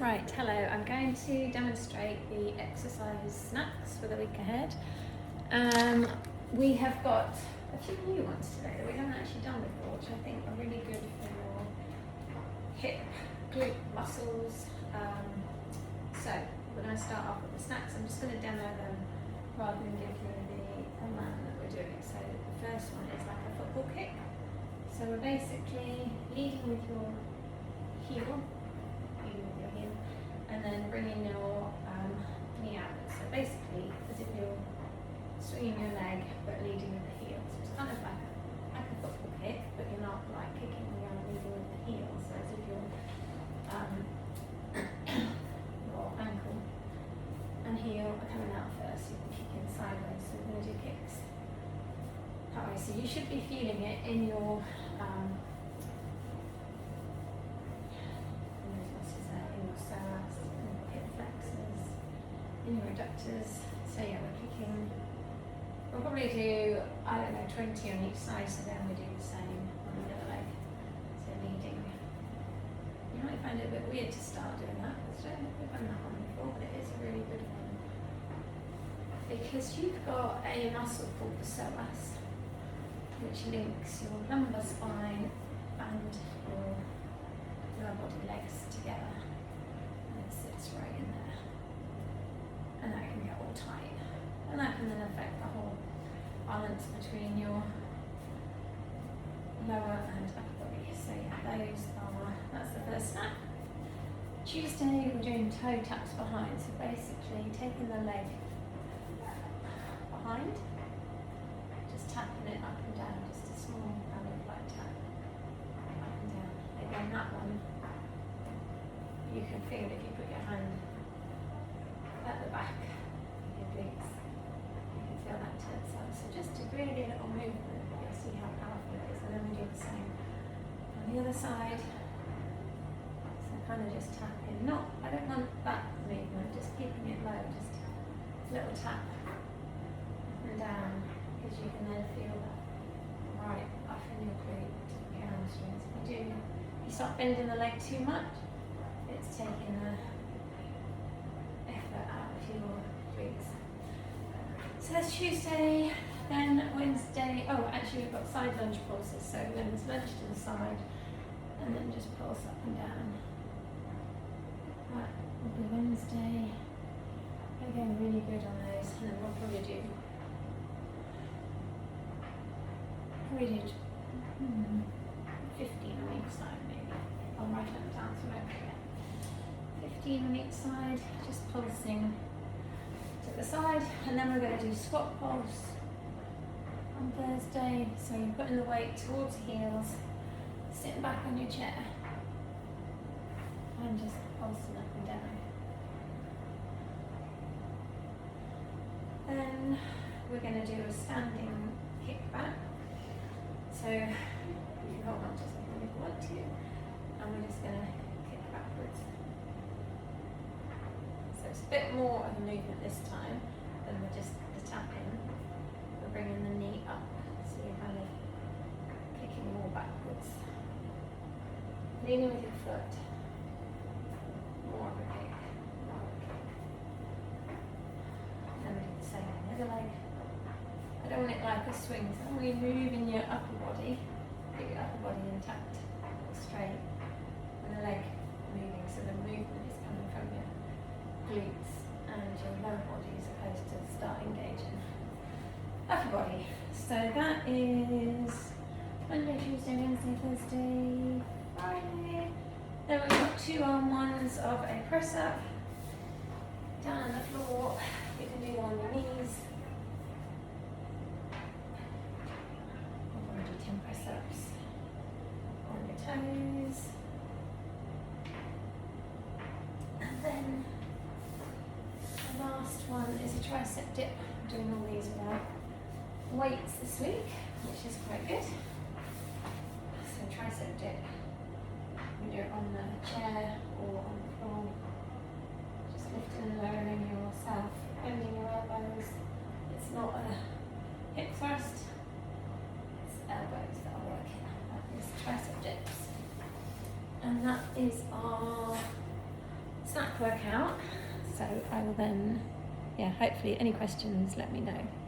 Right, hello. I'm going to demonstrate the exercise snacks for the week ahead. We have got a few new ones today that we haven't actually done before, which I think are really good for your hip, glute muscles. So we're going to start off with the snacks. I'm just going to demo them rather than give you the amount that we're doing. So the first one is like a football kick. So we're basically leading with your heel, and then bringing your knee out. So basically, as if you're swinging your leg but leading with the heel. So it's kind of like a football kick, but you're not like kicking, you're leading with the heel. So as if your ankle and heel are coming out first, you're kicking sideways. So we're going to do kicks that way. So you should be feeling it in your in your adductors. So yeah, we're kicking. We'll probably do, 20 on each side, so then we do the same on the other leg. So leading. You might find it a bit weird to start doing that, because I don't think we've done that one before, but it is a really good one. Because you've got a muscle called the psoas, which links your lumbar spine and your lower body legs together. And it sits right in there. And that can get all tight. And that can then affect the whole balance between your lower and upper body. So yeah, that's the first snap. Tuesday we're doing toe taps behind. So basically taking the leg behind, just tapping it up and down, just a small kind of light tap up and down. Again, that one you can feel if you put your hand at the back of your glutes. You can feel that tense up. So just a really little movement, you'll see how powerful it is. And then we do the same on the other side. So kind of just tapping. I don't want that movement, just keeping it low, just a little tap up and down, because you can then feel that right up in your glute, your hamstrings. If you start bending the leg too much, it's taking the effort out of your glutes. So that's Tuesday. Then Wednesday, actually we've got side lunge pulses. So we're going to lunge to the side and then just pulse up and down. That will be Wednesday. Again, really good on those. And then we'll probably do 15 on each side maybe. I'll write them down so I don't forget. 15 on each side, just pulsing to the side. And then we're going to do squat pulse on Thursday. So you're putting the weight towards the heels, sitting back on your chair, and just pulsing up and down. Then we're going to do a standing kick back. So you can hold on to something if you want to, and we're just going to kick backwards. So it's a bit more of a movement this time than just the tapping. We're bringing the knee up, so you're kind of kicking more backwards. Leaning with your foot. More of a kick. More of a kick. And then we do the same on the other leg. I don't want it like a swing, so I'm really moving your upper body, keep your upper body intact, straight, and the leg moving, so the movement is coming from your glutes and your lower body as opposed to start engaging upper body. So that is Monday, Tuesday, Wednesday, Thursday, Friday. Then we've got 2 arm ones of a press up, down on the floor. You can do them on your knees. 10 press-ups on your toes. And then the last one is a tricep dip. I'm doing all these without weights this week, which is quite good. So tricep dip. You do it on the chair or on the floor. Just lifting and lowering yourself, bending your elbows. It's not a hip thrust. Elbows that are working. That is tricep dips. And that is our work out. So I will then, yeah, hopefully any questions, let me know.